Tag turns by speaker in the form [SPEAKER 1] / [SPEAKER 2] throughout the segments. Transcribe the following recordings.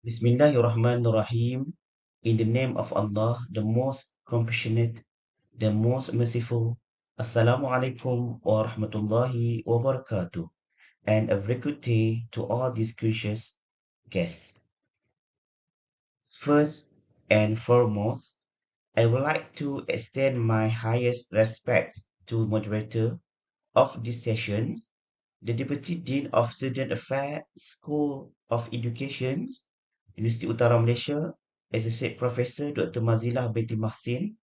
[SPEAKER 1] Bismillahirrahmanirrahim. In the name of Allah, the most compassionate, the most merciful. Assalamu alaikum wa rahmatullahi wa barakatuh. And a very good day to all these gracious guests. First and foremost, I would like to extend my highest respects to moderator of this session, the Deputy Dean of Student Affairs, School of Education, Universiti Utara Malaysia, Associate Professor Dr. Mazilah binti Mahsin,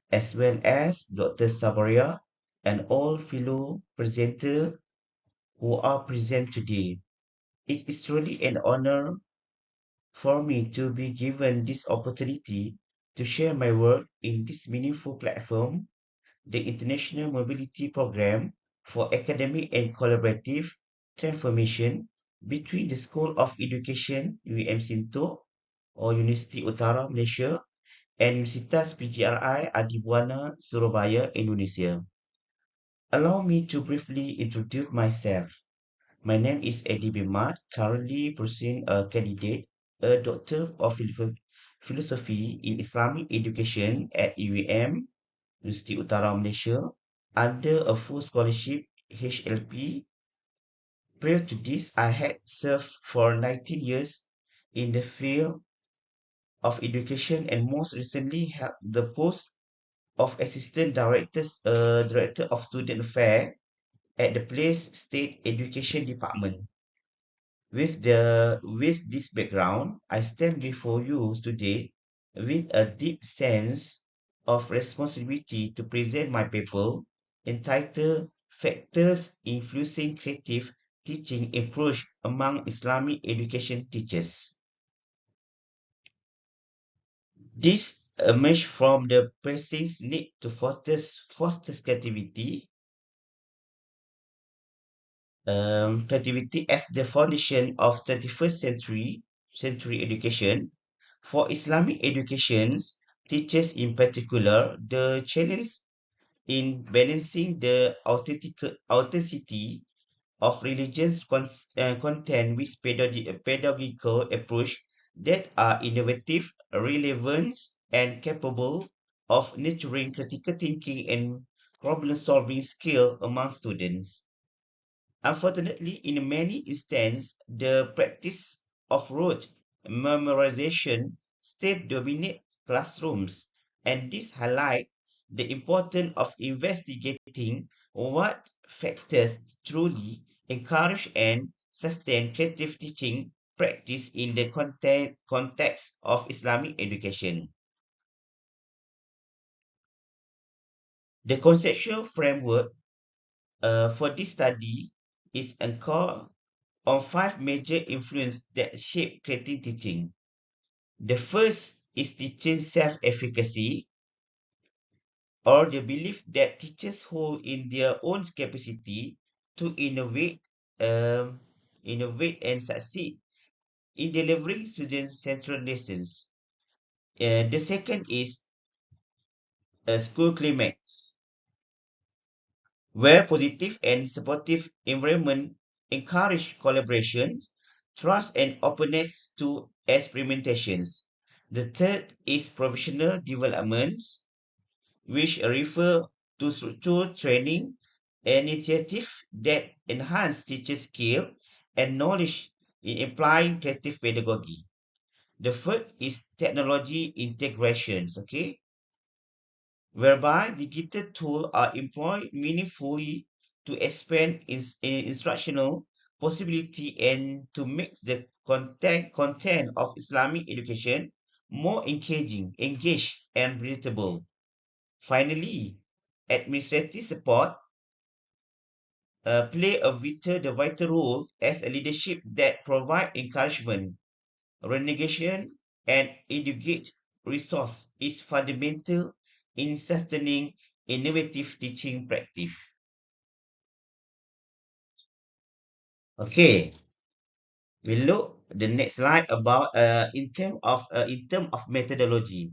[SPEAKER 1] as well as Dr. Sabaria and all fellow presenters who are present today. It is truly an honor for me to be given this opportunity to share my work in this meaningful platform, the International Mobility Program for Academic and Collaborative Transformation between the School of Education UEM Sintok or Universiti Utara Malaysia and Universitas PGRI Adibuana Surabaya, Indonesia. Allow me to briefly introduce myself. My name is ADDY BIN MAT, currently pursuing a candidate, a Doctor of Philosophy in Islamic Education at UEM, Universiti Utara Malaysia, under a full scholarship HLP. Prior to this, I had served for 19 years in the field of education and most recently held the post of Assistant Director of Student Affairs at the Place State Education Department. With this background, I stand before you today with a deep sense of responsibility to present my paper entitled Factors Influencing Creative Teaching Approach Among Islamic Education Teachers. This emerged from the pressing need to foster creativity as the foundation of 21st century education. For Islamic educations teachers in particular, the challenge in balancing the authenticity of religious content with pedagogical approach that are innovative, relevant, and capable of nurturing critical thinking and problem-solving skill among students. Unfortunately, in many instances, the practice of rote memorization still dominates classrooms, and this highlights the importance of investigating what factors truly encourage and sustain creative teaching practice in the context of Islamic education. The conceptual framework for this study is anchored on five major influences that shape creative teaching. The first is teaching self-efficacy, or the belief that teachers hold in their own capacity to um, innovate and succeed in delivering student-centered lessons. The second is a school climax, where positive and supportive environment encourage collaboration, trust, and openness to experimentations. The third is professional development, which refer to structured training initiative that enhance teacher skill and knowledge in applying creative pedagogy. The fourth is technology integrations, okay, whereby digital tools are employed meaningfully to expand instructional possibility and to make the content of Islamic education more engaged, and relatable. Finally, administrative support play the vital role as a leadership that provide encouragement, renegation, and educate resource is fundamental in sustaining innovative teaching practice. Okay, we look the next slide about in term of methodology.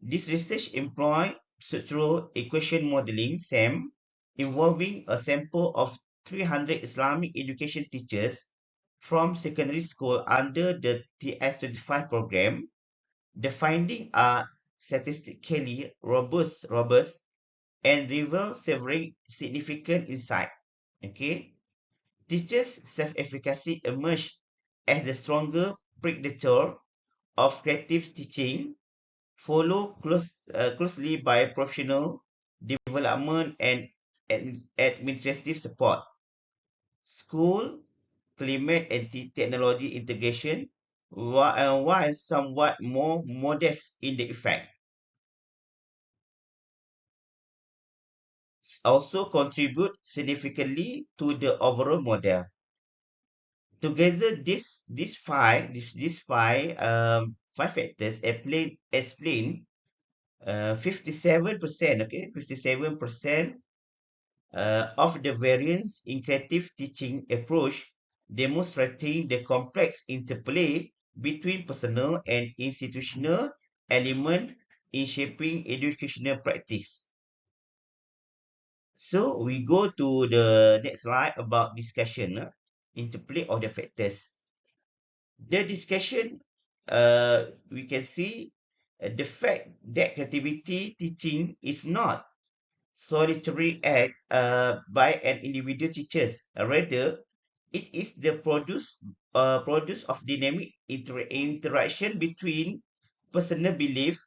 [SPEAKER 1] This research employ structural equation modeling (SEM) involving a sample of 300 Islamic education teachers from secondary school under the TS25 program. The findings are statistically robust and reveal several significant insight. Okay, teachers' self-efficacy emerged as the stronger predictor of creative teaching, closely by professional development and administrative support. School climate and technology integration, while somewhat more modest in the effect, also contribute significantly to the overall model. Together, these five factors explain 57%, okay, 57% of the variance in creative teaching approach, demonstrating the complex interplay between personal and institutional element in shaping educational practice. So we go to the next slide about discussion, interplay of the factors. The discussion, we can see the fact that creativity teaching is not solitary act by an individual teachers. Rather, it is the produce of dynamic interaction between personal belief,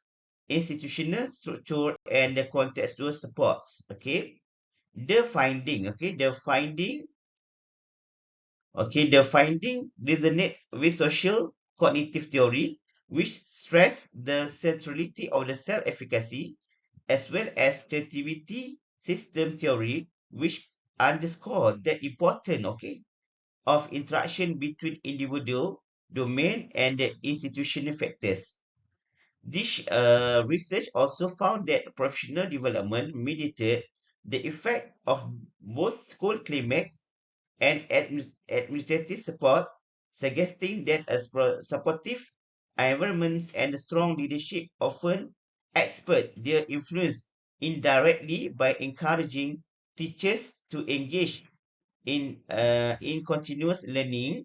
[SPEAKER 1] institutional structure, and the contextual supports. Okay, the finding resonate with social cognitive theory, which stress the centrality of the self-efficacy, as well as creativity system theory, which underscore the importance, of interaction between individual, domain, and the institutional factors. This research also found that professional development mediated the effect of both school climates and administrative support, suggesting that a supportive environments and strong leadership often expert their influence indirectly by encouraging teachers to engage in continuous learning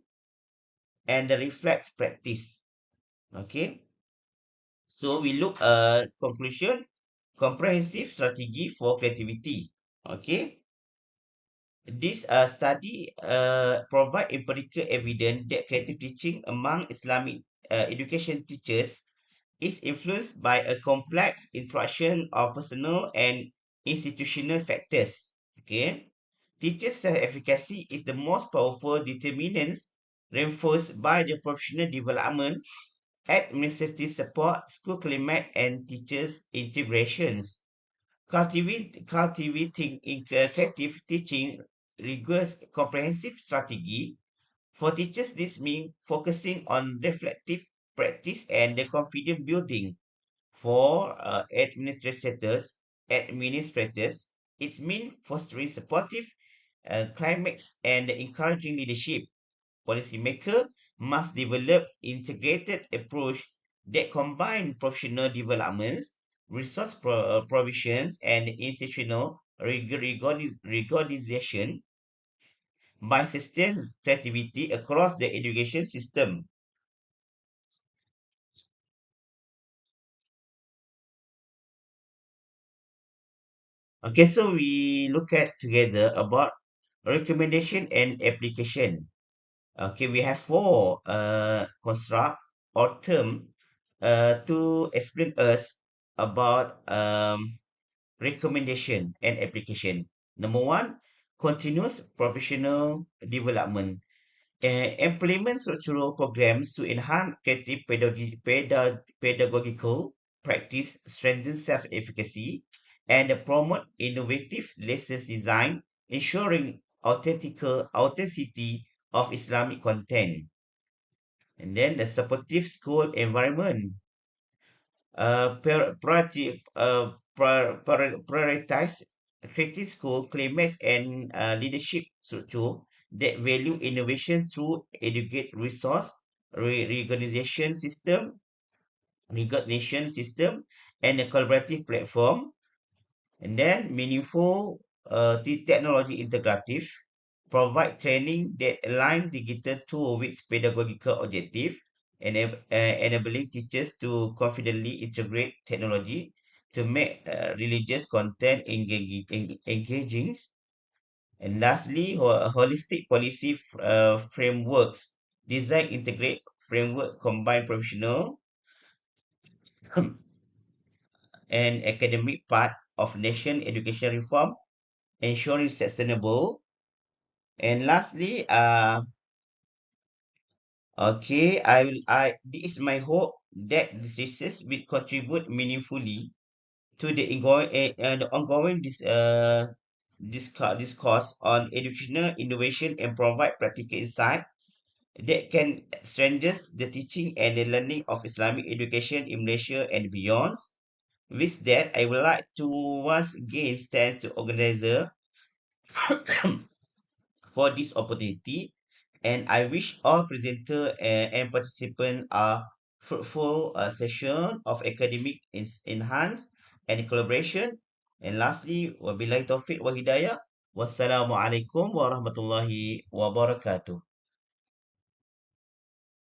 [SPEAKER 1] and the reflex practice. Okay, so we look at conclusion, comprehensive strategy for creativity. Okay, this study provide empirical evidence that creative teaching among Islamic education teachers is influenced by a complex interaction of personal and institutional factors. Okay, teachers' self-efficacy is the most powerful determinants reinforced by the professional development, administrative support, school climate, and teachers' integrations. Cultivating in creative teaching requires comprehensive strategy. For teachers, this means focusing on reflective practice and the confidence building. For administrators, it means fostering supportive climates and encouraging leadership. Policymaker must develop integrated approach that combine professional developments, resource provisions, and institutional recognition by sustain creativity across the education system. Okay, so we look at together about recommendation and application. Okay, we have four construct or term to explain us about recommendation and application. Number one, continuous professional development. Implement structural programs to enhance creative pedagogical practice, strengthen self-efficacy, and promote innovative lessons design, ensuring authenticity of Islamic content. And then the supportive school environment. Prioritize critical climates and leadership structure that value innovation through educate resource recognition system and a collaborative platform. And then meaningful technology integrative. provide training that align digital tool with pedagogical objective, enabling teachers to confidently integrate technology to make religious content engaging. And lastly, holistic policy frameworks. Design integrate framework combine professional and academic part of nation education reform, ensuring sustainable. And lastly, this is my hope that this research will contribute meaningfully to the ongoing discourse on educational innovation and provide practical insight that can strengthen the teaching and the learning of Islamic education in Malaysia and beyond. With that, I would like to once again thank the organizer for this opportunity, and I wish all presenter and participants a fruitful session of academic enhance and collaboration. And lastly, wabillahi taufiq wa hidayah. Wassalamualaikum warahmatullahi wabarakatuh.